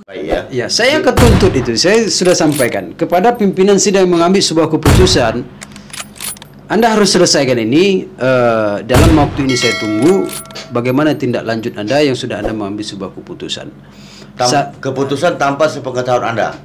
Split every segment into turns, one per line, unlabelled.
Baik ya.
Ya, saya ketuntut itu. Saya sudah sampaikan kepada pimpinan sidang yang mengambil sebuah keputusan. Anda harus selesaikan ini dalam waktu ini. Saya tunggu bagaimana tindak lanjut Anda yang sudah Anda mengambil sebuah keputusan.
Keputusan tanpa sepengetahuan Anda.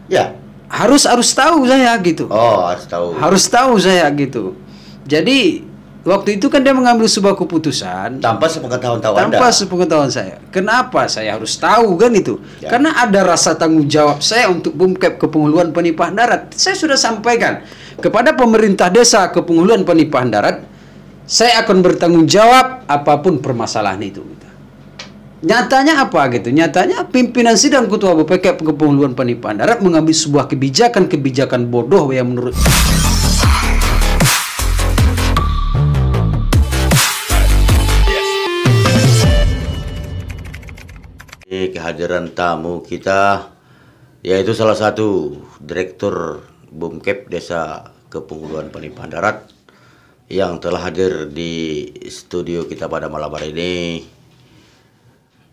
Ya.
Harus tahu saya gitu.
Oh, harus tahu.
Harus tahu saya gitu. Jadi waktu itu kan dia mengambil sebuah keputusan
Tanpa sepengetahuan Anda.
tanpa sepengetahuan saya. Kenapa saya harus tahu kan itu?
Ya.
Karena ada rasa tanggung jawab saya untuk BUMKEP Kepenguluan Penipahan Darat. Saya sudah sampaikan kepada pemerintah desa Kepenguluan Penipahan Darat, saya akan bertanggung jawab apapun permasalahan itu. Nyatanya apa gitu? Nyatanya pimpinan sidang ketua BPK Kepenguluan Penipahan Darat mengambil sebuah kebijakan bodoh yang menurut
kehadiran tamu kita, yaitu salah satu Direktur BUMKEP Desa Kepenguluan Penipahan Darat yang telah hadir di studio kita pada malam hari ini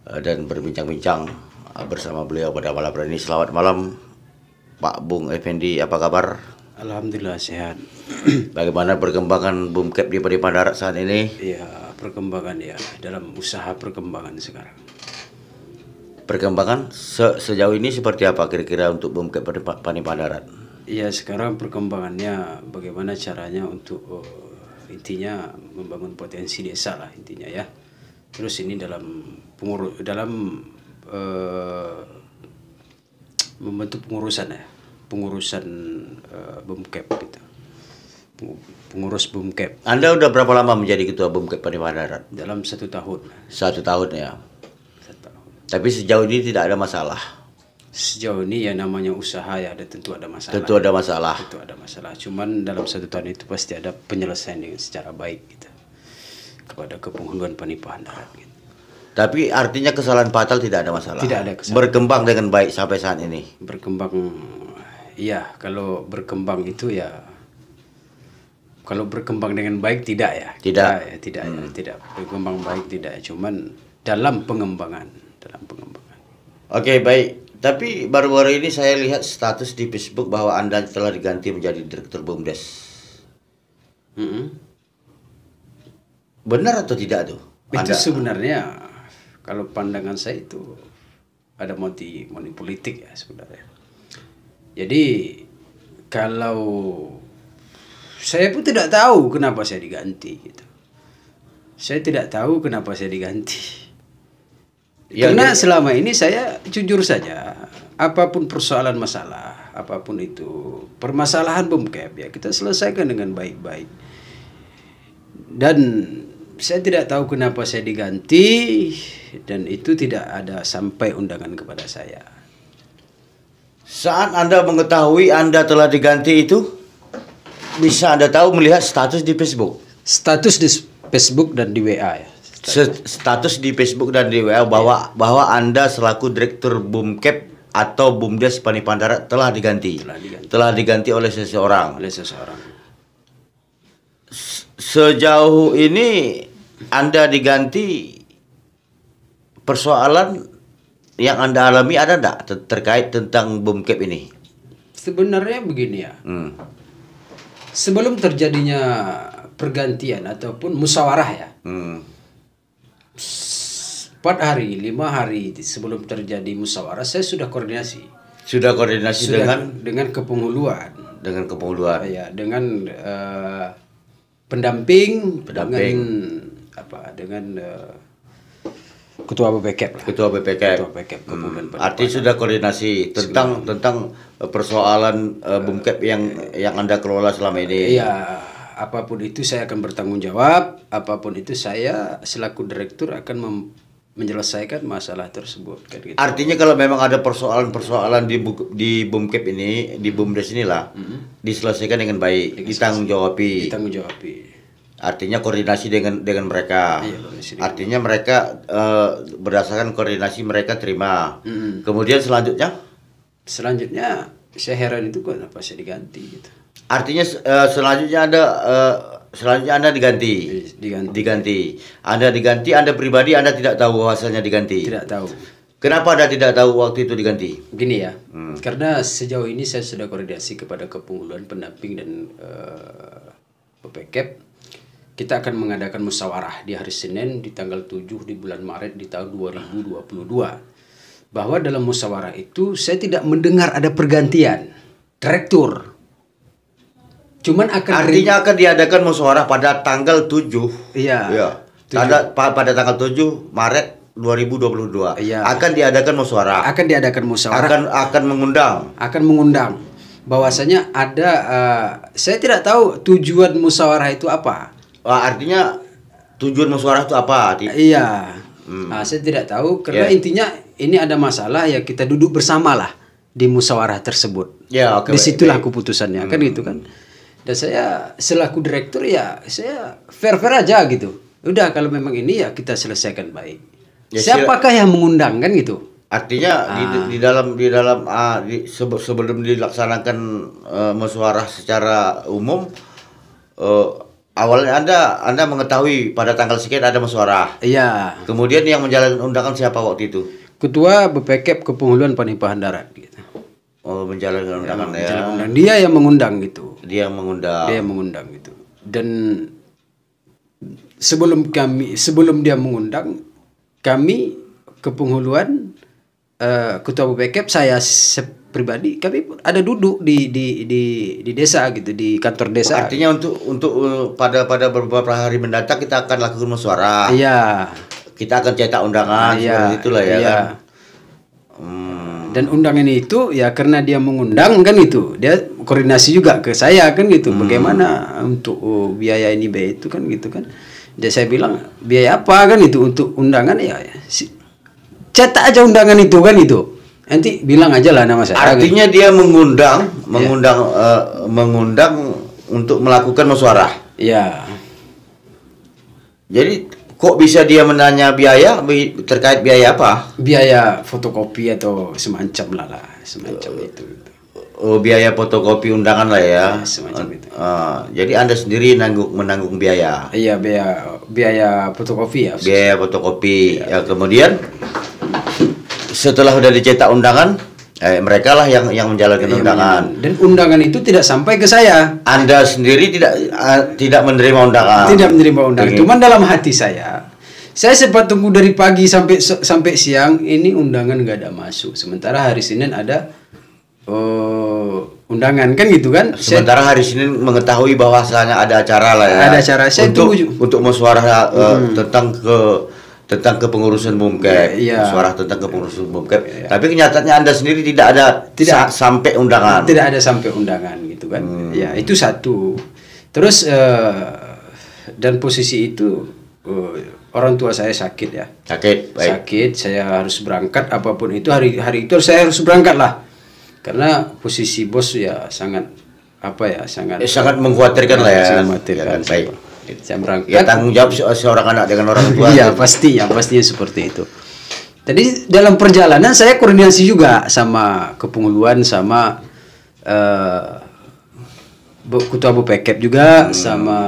dan berbincang-bincang bersama beliau pada malam hari ini. Selamat malam Pak Bung Effendi, apa kabar?
Alhamdulillah sehat.
Bagaimana perkembangan BUMKEP di Penipahan Darat saat ini?
Ya, perkembangan ya, dalam usaha perkembangan sekarang.
Perkembangan sejauh ini seperti apa kira-kira untuk BUMKEP Penipahan Darat?
Iya, sekarang perkembangannya bagaimana caranya untuk intinya membangun potensi desa lah intinya ya. Terus ini dalam membentuk pengurusan BUMKEP gitu. Pengurus BUMKEP.
Anda udah berapa lama menjadi ketua BUMKEP Penipahan Darat?
Dalam 1 tahun.
1 tahun ya.
1 tahun.
Tapi sejauh ini tidak ada masalah.
Sejauh ini ya namanya usaha ya tentu ada masalah.
Tentu ada masalah.
Tentu ada masalah. Cuman dalam 1 tahun itu pasti ada penyelesaian dengan secara baik gitu kepada Kepenguluan Penipahan Darat gitu.
Tapi artinya kesalahan fatal tidak ada masalah.
Tidak ada kesalahan.
Berkembang dengan baik sampai saat ini.
Berkembang, iya. Kalau berkembang itu ya, kalau berkembang dengan baik tidak ya.
Tidak.
Tidak berkembang baik tidak. Cuman dalam pengembangan.
Oke, baik. Tapi baru-baru ini saya lihat status di Facebook bahwa Anda telah diganti menjadi Direktur BUMDes. Benar atau tidak tuh?
Itu sebenarnya kalau pandangan saya itu ada motif politik ya sebenarnya. Jadi kalau saya pun tidak tahu kenapa saya diganti gitu. Saya tidak tahu kenapa saya diganti. Ya, karena selama ini saya jujur saja, apapun persoalan masalah, apapun itu permasalahan BUMKEP ya kita selesaikan dengan baik-baik. Dan saya tidak tahu kenapa saya diganti dan itu tidak ada sampai undangan kepada saya.
Saat Anda mengetahui Anda telah diganti itu, bisa Anda tahu melihat status di Facebook?
Status di Facebook dan di WA ya.
Status di Facebook dan di WA bahwa Anda selaku Direktur BUMKEP atau BUMDes Penipahan Darat telah diganti. Telah diganti oleh seseorang. Sejauh ini Anda diganti, persoalan yang Anda alami ada enggak terkait tentang BUMKEP ini?
Sebenarnya begini ya. Sebelum terjadinya pergantian ataupun musyawarah ya. 4 hari, 5 hari sebelum terjadi musyawarah saya sudah koordinasi. Dengan Kepenguluan.
Dengan Kepenguluan.
Ya, dengan pendamping. Dengan Ketua BPK lah.
Ketua BPK. Artinya sudah koordinasi tentang persoalan BUMKEP yang Anda kelola selama ini.
Iya, apapun itu saya akan bertanggung jawab. Apapun itu saya selaku direktur akan menyelesaikan masalah tersebut. Kan gitu.
Artinya kalau memang ada persoalan di BUMKEP ini, di BUMDes inilah diselesaikan dengan baik, ditanggung jawabi. Artinya koordinasi dengan mereka.
Iya,
artinya mereka berdasarkan koordinasi mereka terima. Kemudian selanjutnya
saya heran itu kenapa saya diganti gitu.
Artinya selanjutnya Anda diganti. Anda diganti. Anda pribadi Anda tidak tahu hasilnya diganti.
Tidak tahu.
Kenapa Anda tidak tahu waktu itu diganti?
Gini ya, karena sejauh ini saya sudah koordinasi kepada Kepenguluan Pendamping dan BPKEP. Kita akan mengadakan musyawarah di hari Senin di tanggal 7 di bulan Maret di tahun 2022. Bahwa dalam musyawarah itu saya tidak mendengar ada pergantian direktur. Cuman
artinya akan diadakan musyawarah pada tanggal 7.
Iya.
Ya. Pada tanggal 7 Maret 2022.
Iya.
Akan diadakan musyawarah.
Akan diadakan musyawarah.
Akan mengundang.
Akan mengundang. Bahwasanya ada saya tidak tahu tujuan musyawarah itu apa.
Artinya tujuan musyawarah itu apa?
Iya. Saya tidak tahu karena intinya ini ada masalah ya kita duduk bersama lah di musyawarah tersebut.
Ya, oke.
Disitulah keputusannya kan gitu kan. Dan saya selaku direktur ya saya fair-fair aja gitu. Udah kalau memang ini ya kita selesaikan baik. Ya, siapakah yang mengundang kan gitu?
Artinya sebelum dilaksanakan musyawarah secara umum awalnya Anda mengetahui pada tanggal sekian ada musyawarah.
Iya.
Kemudian yang menjalankan undangan siapa waktu itu?
Ketua BPKEP Kepenguluan Panipahan Darat gitu.
Oh, menjalankan undangan ya.
Dia yang mengundang gitu.
Dia yang mengundang
gitu. Dan sebelum dia mengundang kami Kepenguluan Ketua BPKEP saya pribadi kami ada duduk di desa gitu di kantor desa.
Artinya untuk pada beberapa hari mendatang kita akan lakukan musyawarah.
Iya.
Kita akan cetak undangan seperti itulah ya kan.
Dan undangan itu ya karena dia mengundang kan itu dia koordinasi juga ke saya kan gitu. Bagaimana untuk biaya ini biaya itu kan gitu kan. Dan saya bilang biaya apa kan itu untuk undangan ya cetak aja undangan itu kan itu. Nanti bilang aja lah nama saya.
Artinya gitu. Dia mengundang untuk melakukan musyawarah.
Iya.
Jadi kok bisa dia menanya biaya terkait biaya apa?
Biaya fotokopi atau semacam semacam itu.
Oh, biaya fotokopi undangan lah ya.
Semacam itu.
Jadi Anda sendiri menanggung biaya.
Iya, biaya fotokopi ya.
Biaya fotokopi. Ya, kemudian setelah sudah dicetak undangan, mereka lah yang menjalankan undangan.
Dan undangan itu tidak sampai ke saya.
Anda sendiri tidak menerima undangan.
Tidak menerima undangan. Cuman dalam hati saya sempat tunggu dari pagi sampai siang ini undangan nggak ada masuk. Sementara hari Senin ada undangan kan gitu kan.
Sementara hari Senin mengetahui bahwasanya ada acara lah ya.
Ada acara. Saya
untuk musyawarah tentang kepengurusan BUMKEP, musyawarah tentang kepengurusan BUMKEP. Tapi kenyataannya Anda sendiri tidak sampai undangan.
Tidak ada sampai undangan gitu kan. Ya, itu satu. Terus dan posisi itu orang tua saya sakit ya. Sakit, saya harus berangkat apapun itu hari itu saya harus berangkat lah. Karena posisi bos ya sangat
sangat mengkhawatirkan lah ya.
Mengkhawatirkan.
Baik.
Saya berangkat.
Ya tanggung jawab seorang anak dengan orang tua.
Iya pastinya seperti itu. Jadi dalam perjalanan saya koordinasi juga sama Kepenguluan sama Ketua BPKEP juga sama.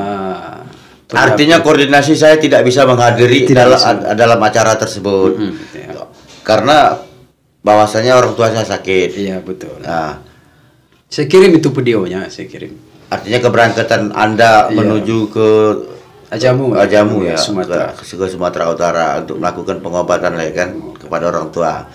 Artinya koordinasi saya tidak bisa menghadiri dalam acara tersebut karena bahwasanya orang tua saya sakit.
Iya betul.
Nah,
saya kirim itu videonya, saya kirim.
Artinya keberangkatan Anda menuju ke Ajamu ya, ke Sumatera Utara untuk melakukan pengobatan lah kan kepada orang tua.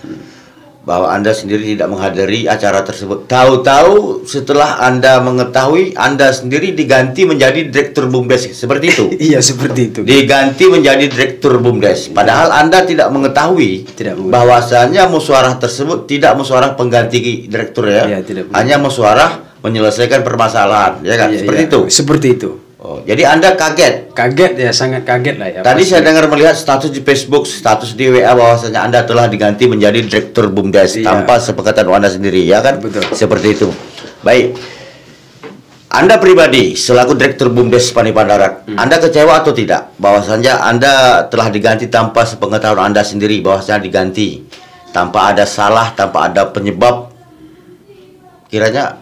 Bahwa Anda sendiri tidak menghadiri acara tersebut. Tahu-tahu setelah Anda mengetahui, Anda sendiri diganti menjadi Direktur BUMDes seperti itu.
Iya seperti itu.
Diganti menjadi Direktur BUMDes. Padahal Anda tidak mengetahui bahwasanya musyawarah tersebut tidak musyawarah pengganti direktur ya. Hanya musyawarah menyelesaikan permasalahan, ya kan? Seperti itu.
Seperti itu.
Oh, jadi Anda kaget?
Kaget ya, sangat kaget lah ya.
Tadi saya dengar melihat status di Facebook, status di WA bahwasanya Anda telah diganti menjadi Direktur BUMDes tanpa sepakatan Anda sendiri, ya kan?
Betul.
Seperti itu. Baik. Anda pribadi selaku Direktur BUMDes Panipahan Darat, Anda kecewa atau tidak bahwasanya Anda telah diganti tanpa sepengetahuan Anda sendiri, bahwasanya diganti tanpa ada salah, tanpa ada penyebab? Kiranya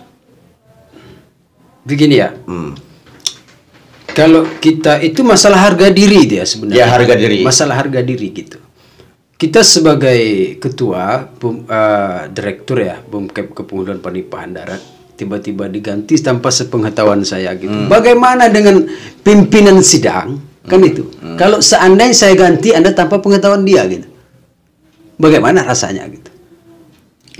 begini ya. Kalau kita itu masalah harga diri dia sebenarnya.
Ya, harga diri.
Masalah harga diri gitu. kita sebagai ketua direktur ya BUMKEP Kepulauan Penipahan Darat tiba-tiba diganti tanpa sepengetahuan saya gitu. Bagaimana dengan pimpinan sidang? Kan itu. Kalau seandainya saya ganti Anda tanpa pengetahuan dia gitu. Bagaimana rasanya gitu?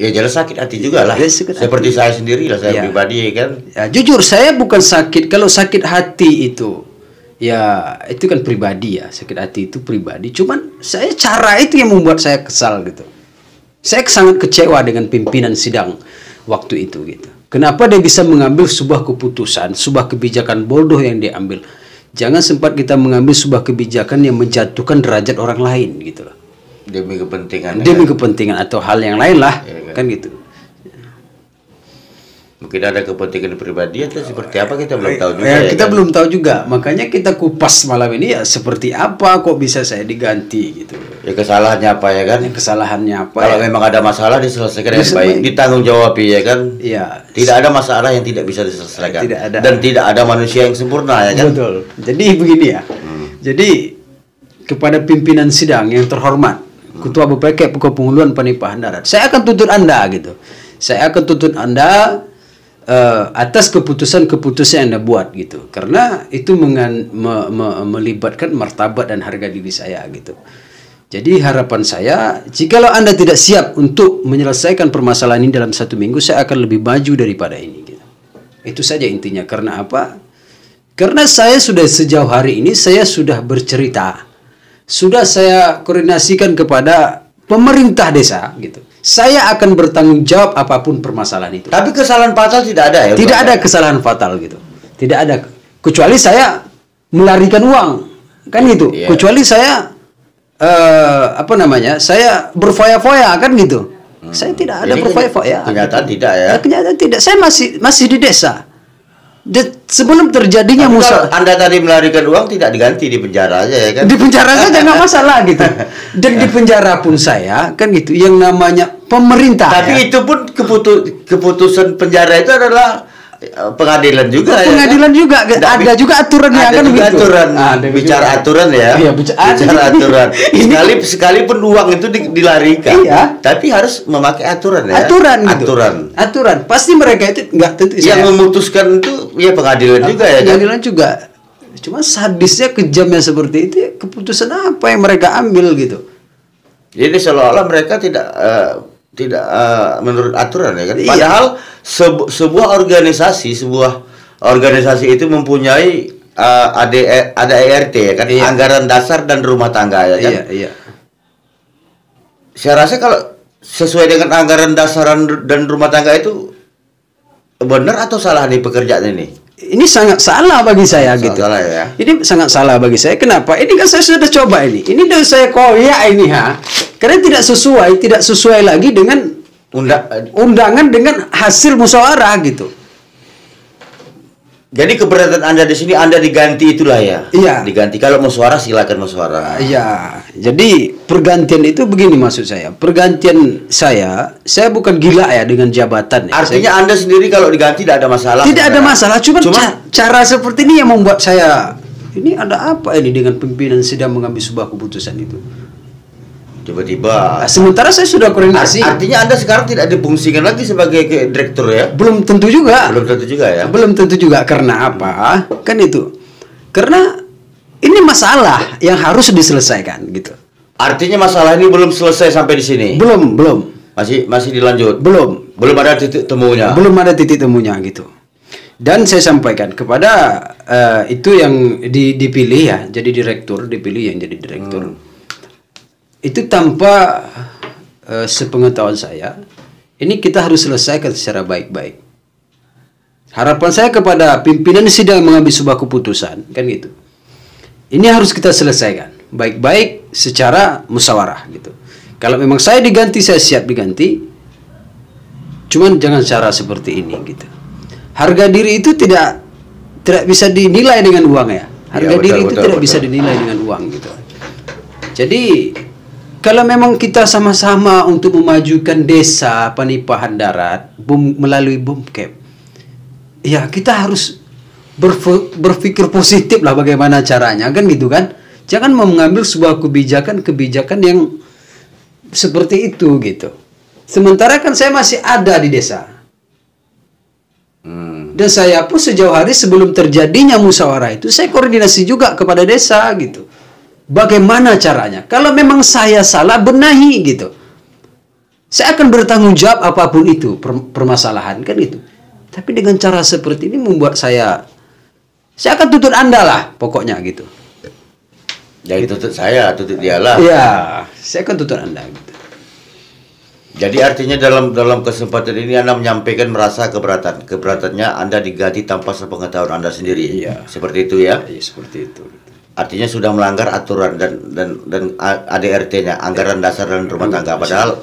Ya jelas sakit hati juga lah.
Ya,
seperti saya sendiri lah, saya pribadi kan.
Ya, jujur saya bukan sakit. Kalau sakit hati itu ya itu kan pribadi ya, sakit hati itu pribadi. Cuman saya cara itu yang membuat saya kesal gitu. Saya sangat kecewa dengan pimpinan sidang waktu itu gitu. Kenapa dia bisa mengambil sebuah keputusan, sebuah kebijakan bodoh yang dia ambil. Jangan sempat kita mengambil sebuah kebijakan yang menjatuhkan derajat orang lain gitu loh.
Demi kepentingan.
Demi kepentingan atau hal yang lain lah, ya, kan gitu.
Mungkin ada kepentingan pribadi atau seperti apa kita belum tahu juga.
Ya, kita belum tahu juga. Makanya kita kupas malam ini ya seperti apa kok bisa saya diganti gitu.
Ya kesalahannya apa ya kan?
Ya, kesalahannya apa?
Kalau
ya?
memang ada masalah diselesaikan dengan baik, ditanggung jawab ya kan?
Iya.
Tidak ada masalah yang tidak bisa diselesaikan.
Tidak ada.
Dan tidak ada manusia yang sempurna ya kan?
Betul. Jadi begini ya. Jadi kepada pimpinan sidang yang terhormat, Ketua BPK Kepulauan Penipahan Darat, saya akan tuntut Anda gitu. Saya akan tuntut Anda atas keputusan-keputusan yang Anda buat gitu. Karena itu melibatkan martabat dan harga diri saya gitu. Jadi harapan saya, jikalau Anda tidak siap untuk menyelesaikan permasalahan ini dalam 1 minggu, saya akan lebih maju daripada ini gitu. Itu saja intinya. Karena apa? Karena saya sudah sejauh hari ini saya sudah bercerita. Sudah saya koordinasikan kepada pemerintah desa gitu. Saya akan bertanggung jawab apapun permasalahan itu.
Tapi kesalahan fatal tidak ada ya?
Tidak ada kesalahan fatal gitu. Tidak ada. Kecuali saya melarikan uang. Kan gitu.
Iya.
Kecuali saya saya berfoya-foya kan gitu. Saya tidak ada berfoya-foya.
Kenyataan tidak ya?
Kenyataan tidak. Saya masih di desa. Sebelum terjadinya
musyawarah. Anda tadi melarikan uang tidak diganti di penjara aja ya kan?
Di penjara saja nggak masalah gitu. Dan di penjara pun saya kan gitu. Yang namanya pemerintah.
Tapi ya? Itu pun keputusan penjara itu adalah pengadilan juga.
Pengadilan ya, juga. Ada juga aturannya kan
gitu. Aturan. Bicara juga. Aturan ya.
Iya,
bicara aturan. Sekalipun uang itu dilarikan. Iya. Tapi harus memakai aturan ya.
Aturan gitu. Aturan. Pasti mereka itu nggak tentu.
Yang memutuskan itu ya pengadilan juga ya.
Pengadilan juga. Cuma sadisnya, kejamnya seperti itu. Keputusan apa yang mereka ambil gitu.
Jadi seolah-olah mereka tidak menurut aturan ya kan. Padahal sebuah organisasi itu mempunyai ada ERT ya kan, anggaran dasar dan rumah tangga ya kan.
Iya.
Saya rasa kalau sesuai dengan anggaran dasar dan rumah tangga itu benar atau salah nih pekerjaan ini?
Ini sangat salah bagi saya gitu.
Salah ya.
Ini sangat salah bagi saya. Kenapa? Ini kan saya sudah coba ini. Ini udah saya koyak ini Karena tidak sesuai lagi dengan undangan dengan hasil musyawarah gitu. Jadi keberatan Anda di sini Anda diganti itulah ya. Iya. Diganti. Kalau musyawarah silakan musyawarah. Iya. Jadi pergantian itu begini maksud saya. Pergantian saya bukan gila ya dengan jabatan. Ya. Artinya Anda sendiri kalau diganti tidak ada masalah. Tidak ada masalah. Cuma cara seperti ini yang membuat saya ini ada apa ini dengan pimpinan sedang mengambil sebuah keputusan itu. Tiba-tiba. Sementara saya sudah koordinasi. Artinya Anda sekarang tidak difungsikan lagi sebagai direktur ya? Belum tentu juga. Belum tentu juga ya? Belum tentu juga. Karena apa? Kan itu. Karena ini masalah yang harus diselesaikan gitu. Artinya masalah ini belum selesai sampai di sini? Belum. Masih dilanjut? Belum ada titik temunya? Belum ada titik temunya gitu. Dan saya sampaikan kepada itu yang dipilih ya, jadi direktur, dipilih yang jadi direktur. Itu tanpa sepengetahuan saya, ini kita harus selesaikan secara baik-baik. Harapan saya kepada pimpinan sidang mengambil sebuah keputusan, kan gitu. Ini harus kita selesaikan baik-baik secara musyawarah gitu. Kalau memang saya diganti, saya siap diganti. Cuman jangan cara seperti ini gitu. Harga diri itu tidak bisa dinilai dengan uang ya. Harga diri itu tidak bisa dinilai dengan uang gitu. Jadi kalau memang kita sama-sama untuk memajukan desa Penipahan Darat melalui BUMKEP, ya kita harus berpikir positif lah bagaimana caranya kan gitu kan. Jangan mengambil sebuah kebijakan yang seperti itu gitu. Sementara kan saya masih ada di desa. Dan saya pun sejauh hari sebelum terjadinya musyawarah itu saya koordinasi juga kepada desa gitu. Bagaimana caranya? Kalau memang saya salah, benahi gitu. Saya akan bertanggung jawab apapun itu permasalahan kan gitu. Tapi dengan cara seperti ini membuat saya akan tuntut Anda lah pokoknya gitu.
Jadi tuntut saya, tuntut dialah.
Iya, saya akan tuntut Anda gitu.
Jadi artinya dalam kesempatan ini Anda menyampaikan merasa keberatannya Anda diganti tanpa sepengetahuan Anda sendiri.
Iya.
Seperti itu ya.
Iya, seperti itu.
Artinya sudah melanggar aturan dan ADRT-nya, anggaran dasar dan rumah tangga.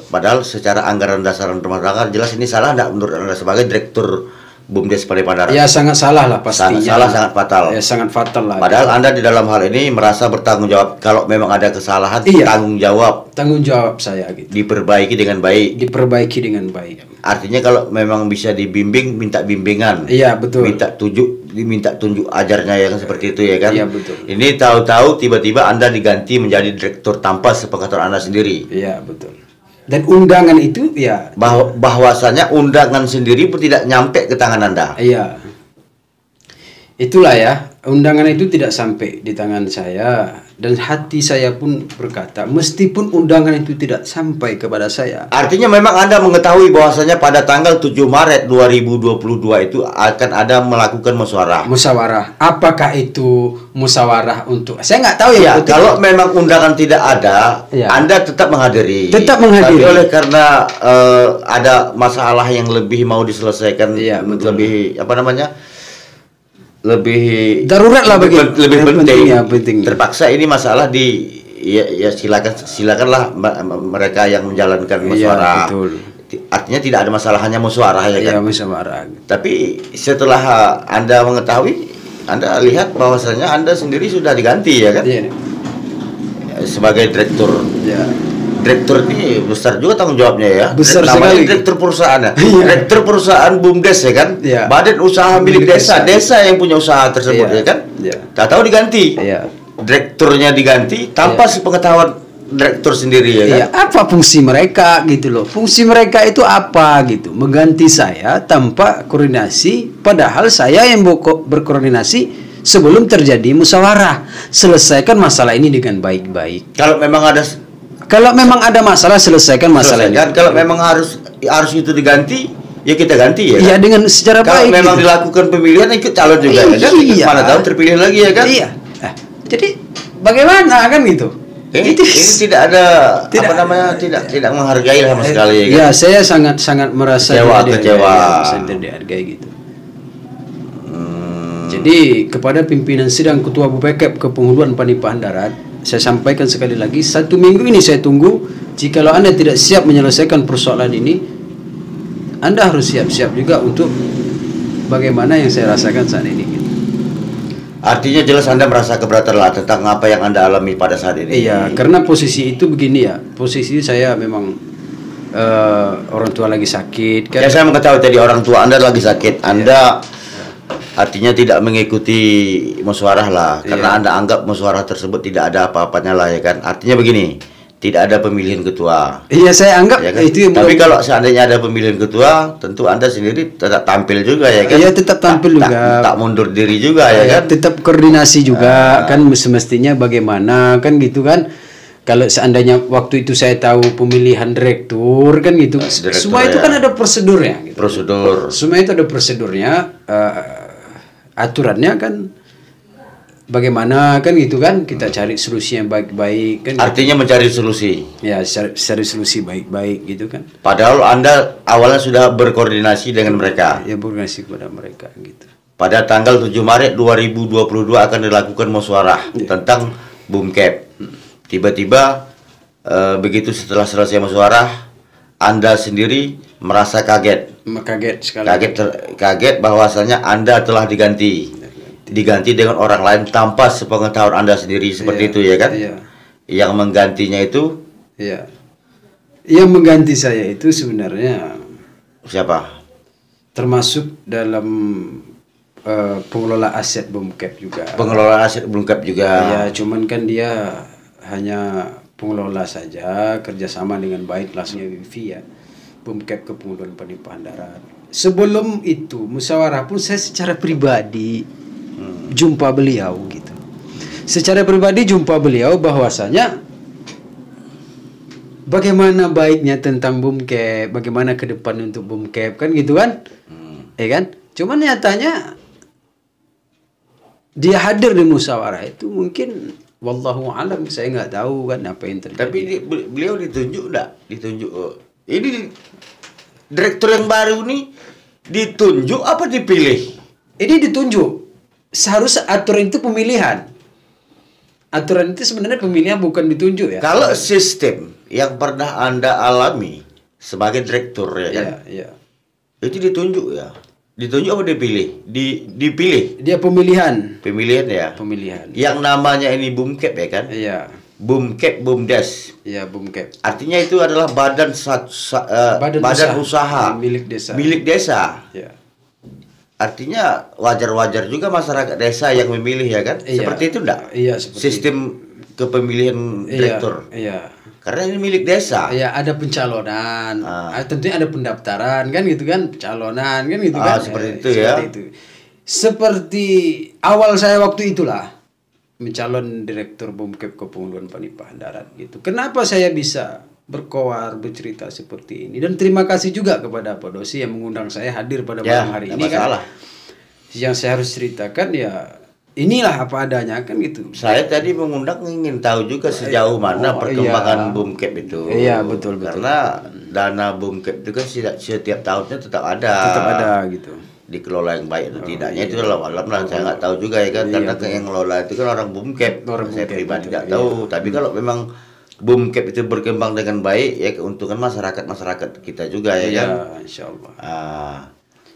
Padahal secara anggaran dasar dan rumah tangga jelas ini salah enggak menurut Anda sebagai Direktur BUMDes Pangandaran?
Ya sangat salah lah pastinya.
Sangat salah, sangat fatal.
Ya sangat fatal lah.
Padahal Anda di dalam hal ini merasa bertanggung jawab. Kalau memang ada kesalahan, tanggung jawab.
Tanggung jawab saya gitu.
Diperbaiki dengan baik.
Diperbaiki dengan baik.
Artinya kalau memang bisa dibimbing, minta bimbingan.
Iya betul.
Diminta tunjuk ajarnya ya kan seperti itu ya kan.
Iya betul.
Ini tahu-tahu tiba-tiba Anda diganti menjadi direktur tanpa sepengetahuan Anda sendiri.
Iya betul. Dan undangan itu ya
bahwasanya undangan sendiri pun tidak nyampe ke tangan Anda.
Iya. Itulah ya, undangan itu tidak sampai di tangan saya dan hati saya pun berkata, meskipun undangan itu tidak sampai kepada saya.
Artinya memang Anda mengetahui bahwasanya pada tanggal 7 Maret 2022 itu akan ada melakukan musyawarah.
Musyawarah. Apakah itu musyawarah untuk saya nggak tahu ya.
Kalau memang undangan tidak ada,
ya.
Anda tetap menghadiri.
Tetap menghadiri.
Tapi oleh karena ada masalah yang lebih mau diselesaikan,
ya,
lebih apa namanya? Lebih
darurat lah
lebih penting.
Ya, penting.
Terpaksa ini masalah ya silakanlah mereka yang menjalankan musyawarah.
Ya, betul.
Artinya tidak ada masalah, hanya musyawarah ya kan.
Ya, musyawarah.
Tapi setelah Anda mengetahui, Anda lihat bahwasanya Anda sendiri sudah diganti ya kan.
Ya.
Sebagai direktur.
Ya.
Direktur ini besar juga tanggung jawabnya ya.
Besar sekali.
Direktur perusahaan ya. Direktur perusahaan BUMDes ya kan.
Ya.
Badan usaha milik desa yang punya usaha tersebut ya kan.
Ya.
Tak tahu diganti.
Ya.
Direkturnya diganti tanpa sepengetahuan direktur sendiri ya kan.
Ya, apa fungsi mereka gitu loh. Fungsi mereka itu apa gitu. Mengganti saya tanpa koordinasi padahal saya yang berkoordinasi sebelum terjadi musyawarah. Selesaikan masalah ini dengan baik-baik. Kalau memang ada masalah, selesaikan masalah ini.
Kalau memang harus itu diganti, ya kita ganti ya.
Iya kan? Dengan secara
kalau
baik.
Kalau memang dilakukan pemilihan, ikut calon juga ya kan.
Iya.
Mana tahu terpilih lagi ya kan.
Iya. Jadi bagaimana kan gitu?
Ini tidak ada tidak menghargai sama sekali ya kan.
Ya, saya sangat merasa
kecewa.
Tidak dihargai gitu. Jadi kepada pimpinan sidang Ketua BUPKEP Kepenghuluan Panipahan Darat, saya sampaikan sekali lagi, 1 minggu ini saya tunggu. Jikalau Anda tidak siap menyelesaikan persoalan ini, Anda harus siap-siap juga untuk bagaimana yang saya rasakan saat ini.
Artinya jelas Anda merasa keberatan lah tentang apa yang Anda alami pada saat ini.
Iya, karena posisi itu begini ya. Posisi saya memang orang tua lagi sakit.
Kan? Ya saya mengetahui tadi orang tua Anda lagi sakit. Anda artinya tidak mengikuti musyawarah lah, karena Anda anggap musyawarah tersebut tidak ada apa-apanya lah ya kan. Artinya begini, tidak ada pemilihan ketua.
Iya, saya anggap
ya kan?
itu.
Tapi kalau seandainya ada pemilihan ketua, tentu Anda sendiri tetap tampil juga ya kan.
Iya, tetap tampil juga.
Tak mundur diri juga ya kan.
Tetap koordinasi juga kan, semestinya bagaimana kan gitu kan. Kalau seandainya waktu itu saya tahu pemilihan direktur kan gitu, semua itu kan ada prosedurnya. Gitu.
Prosedur.
Semua itu ada prosedurnya. Aturannya kan bagaimana kan gitu kan, kita cari solusi yang baik-baik kan.
Artinya gitu. Mencari solusi.
Ya, cari solusi baik-baik gitu kan.
Padahal Anda awalnya sudah berkoordinasi dengan mereka.
Ya, berkoordinasi kepada mereka gitu.
Pada tanggal 7 Maret 2022 akan dilakukan musyawarah tentang BUMKEP. Tiba-tiba begitu setelah selesai musyawarah, Anda sendiri merasa kaget.
Kaget sekali.
Kaget bahwasanya Anda telah diganti dengan orang lain tanpa sepengetahuan Anda sendiri seperti itu ya kan?
Iya.
Yang menggantinya itu?
Iya. Yang mengganti saya itu sebenarnya
siapa?
Termasuk dalam pengelola aset BUMKEP juga.
Pengelola aset BUMKEP juga.
Ya, cuman kan dia hanya pengelola saja kerjasama dengan baik langsungnya WiFi ya, Bumkep Kepulauan Penipahan Darat. Sebelum itu musyawarah pun saya secara pribadi jumpa beliau gitu. Secara pribadi jumpa beliau bahwasanya bagaimana baiknya tentang Bumkep, bagaimana ke depan untuk Bumkep kan gitu kan, kan? Cuman nyatanya dia hadir di musyawarah itu mungkin wallahu alam, saya nggak tahu kan apa yang terjadi.
Tapi beliau ditunjuk enggak? Ditunjuk. Ini direktur yang baru nih ditunjuk apa dipilih?
Ini ditunjuk. Seharusnya aturan itu pemilihan. Aturan itu sebenarnya pemilihan bukan ditunjuk ya.
Kalau sistem yang pernah Anda alami sebagai direktur ya kan?
Iya.
Itu ditunjuk ya. Ditunjuk apa dipilih? Dipilih.
Dia pemilihan.
Pemilihan ya.
Pemilihan.
Yang namanya ini Bumkep ya kan?
Iya.
Bumkep Bumdes.
Iya, Bumkep.
Artinya itu adalah badan usaha
milik desa.
Milik desa.
Iya.
Artinya wajar-wajar juga masyarakat desa yang memilih ya kan?
Iya.
Seperti itu enggak?
Iya, seperti
sistem kepemilihan direktur.
Iya.
Karena ini milik desa.
Iya, ada pencalonan. Tentunya ada pendaftaran kan gitu kan, pencalonan kan gitu kan.
Seperti itu ya.
Seperti awal saya waktu itulah mencalon direktur Bumkep Kepulauan Penipahan Darat gitu. Kenapa saya bisa berkoar bercerita seperti ini, dan terima kasih juga kepada Pak Dosi yang mengundang saya hadir pada malam hari ini
masalah.
Kan. Yang saya harus ceritakan ya inilah apa adanya kan gitu.
Saya tadi mengundang ingin tahu juga sejauh mana perkembangan Bumkep itu.
Iya, betul.
Karena dana Bumkep itu kan setiap tahunnya tetap ada.
Tetap ada gitu.
Dikelola yang baik atau tidaknya itu alam lah, saya nggak tahu juga ya kan, karena yang ngelola itu kan orang Bumkep. Saya pribadi tidak tahu, tapi kalau memang Bumkep itu berkembang dengan baik ya keuntungan masyarakat kita juga ya kan.
Insya Allah.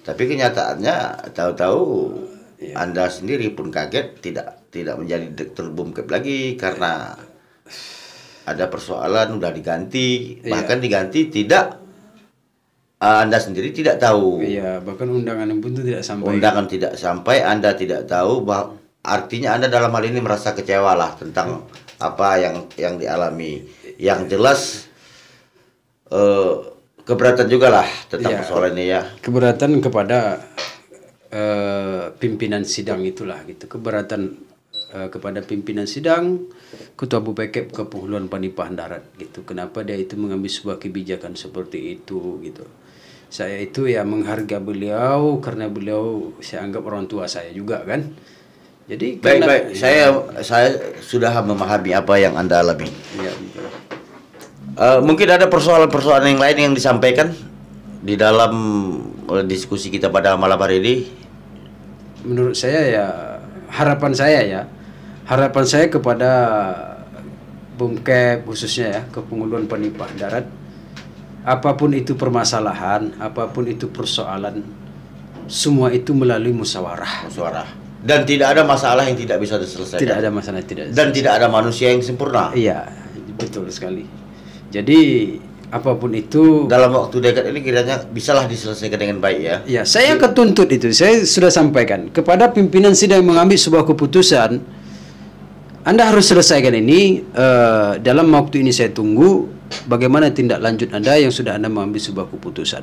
Tapi kenyataannya tahu-tahu Anda sendiri pun kaget tidak menjadi direktur Bumkep lagi karena ada persoalan udah diganti, bahkan diganti tidak. Anda sendiri tidak tahu.
Iya, bahkan undangan pun itu tidak sampai.
Undangan tidak sampai, Anda tidak tahu, artinya Anda dalam hal ini merasa kecewa lah tentang apa yang dialami. Yang jelas keberatan juga lah tentang persoalan ini ya.
Keberatan kepada pimpinan sidang itulah gitu. Keberatan kepada pimpinan sidang, Ketua Bupkep Kepulauan Penipahan Darat gitu. Kenapa dia itu mengambil sebuah kebijakan seperti itu gitu. Saya itu ya menghargai beliau karena beliau saya anggap orang tua saya juga kan. Jadi
baik, saya sudah memahami apa yang Anda alami.
Ya,
mungkin ada persoalan-persoalan yang lain yang disampaikan di dalam diskusi kita pada malam hari ini.
Menurut saya ya harapan saya kepada Bumkep khususnya ya Kepulauan Penipahan Darat, apapun itu permasalahan, apapun itu persoalan, semua itu melalui musyawarah.
Dan tidak ada masalah yang tidak bisa diselesaikan.
Tidak ada masalah tidak.
Dan tidak ada manusia yang sempurna.
Iya, betul sekali. Jadi apapun itu
dalam waktu dekat ini kiranya bisalah diselesaikan dengan baik ya.
Ya, saya ketuntut itu. Saya sudah sampaikan kepada pimpinan sidang mengambil sebuah keputusan. Anda harus selesaikan ini dalam waktu ini. Saya tunggu bagaimana tindak lanjut Anda yang sudah Anda mengambil sebuah keputusan.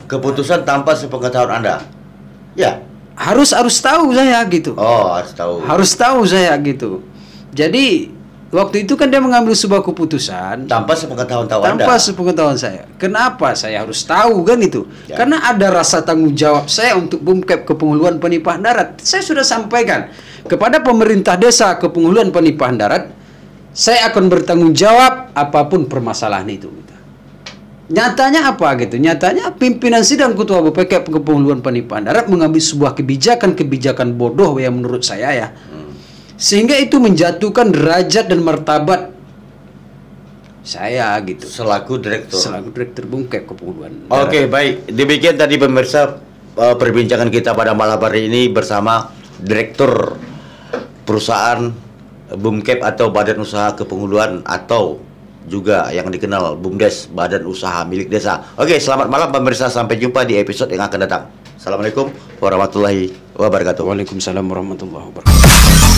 Keputusan tanpa sepengetahuan Anda. Ya.
Harus tahu saya gitu.
Oh, harus tahu.
Harus tahu saya gitu. Jadi waktu itu kan dia mengambil sebuah keputusan
tanpa sepengetahuan
Anda. Sepengetahuan saya. Kenapa saya harus tahu kan itu? Ya. Karena ada rasa tanggung jawab saya untuk Bumkep Kepulauan Penipahan Darat. Saya sudah sampaikan kepada pemerintah desa Kepulauan Penipahan Darat, saya akan bertanggung jawab apapun permasalahan itu. Nyatanya apa gitu? Nyatanya pimpinan sidang Ketua Bupkep Kepulauan Penipahan Darat mengambil sebuah kebijakan bodoh yang menurut saya ya. Sehingga itu menjatuhkan derajat dan martabat saya gitu.
Selaku
direktur Bumkep Kepulauan.
Oke, baik. Demikian tadi pemirsa perbincangan kita pada malam hari ini bersama Direktur Perusahaan Bumkep atau Badan Usaha Kepulauan atau juga yang dikenal Bumdes, Badan Usaha Milik Desa. Oke, selamat malam pemirsa, sampai jumpa di episode yang akan datang. Assalamualaikum warahmatullahi wabarakatuh.
Waalaikumsalam warahmatullahi wabarakatuh.